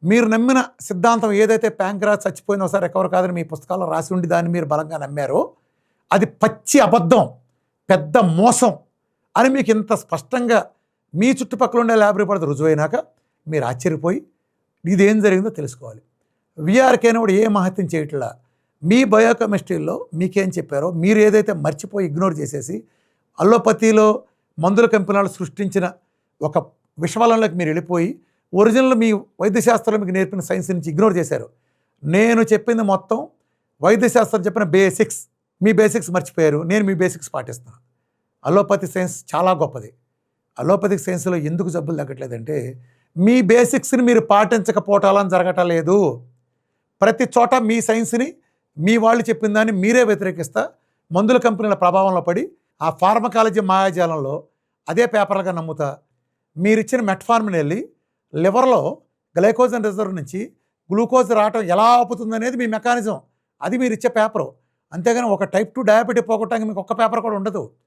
మీరు నమ్మిన సిద్ధాంతం ఏదైతే ప్యాంక్రాస్ చచ్చిపోయిందో ఒకసారి రికవర్ కాదని మీ పుస్తకాల్లో రాసి ఉండి దాన్ని మీరు బలంగా నమ్మారో అది పచ్చి అబద్ధం, పెద్ద మోసం అని మీకు ఇంత స్పష్టంగా మీ చుట్టుపక్కల ఉండే ల్యాబ్ రిపోర్ట్ రుజువైనాక మీరు ఆశ్చర్యపోయి ఇదేం జరిగిందో తెలుసుకోవాలి. విఆర్కేని కూడా ఏ మహత్యం చేయట్లా. మీ బయోకెమిస్ట్రీలో మీకేం చెప్పారో మీరు ఏదైతే మర్చిపోయి ఇగ్నోర్ చేసేసి అల్లోపతిలో మందుల కంపెనీలు సృష్టించిన ఒక విషవలంలోకి మీరు వెళ్ళిపోయి ఒరిజినల్ మీ వైద్యశాస్త్రంలో మీకు నేర్పిన సైన్స్ నుంచి ఇగ్నోర్ చేశారు. నేను చెప్పింది మొత్తం వైద్యశాస్త్రం చెప్పిన బేసిక్స్, మీ బేసిక్స్ మర్చిపోయారు. నేను మీ బేసిక్స్ పాటిస్తాను. అలోపతి సైన్స్ చాలా గొప్పది. అలోపతిక్ సైన్స్లో ఎందుకు జబ్బులు తగ్గట్లేదంటే మీ బేసిక్స్ని మీరు పాటించకపోవటాలని జరగటం లేదు. ప్రతి చోట మీ సైన్స్ని మీ వాళ్ళు చెప్పిన దాన్ని మీరే వ్యతిరేకిస్తా మందుల కంపెనీల ప్రభావంలో పడి ఆ ఫార్మకాలజీ మాయాజాలంలో అదే పేపర్లుగా నమ్ముతా మీరిచ్చిన మెట్ఫార్మిన్ వెళ్ళి లివర్లో గ్లైకోజన్ రిజర్వ్ నుంచి గ్లూకోజ్ రావటం ఎలా ఆపుతుంది అనేది మీ మెకానిజం. అది మీరు ఇచ్చే పేపరు. అంతేగాని ఒక టైప్ 2 డయాబెటిక్ పోగొట్టడానికి మీకు ఒక్క పేపర్ కూడా ఉండదు.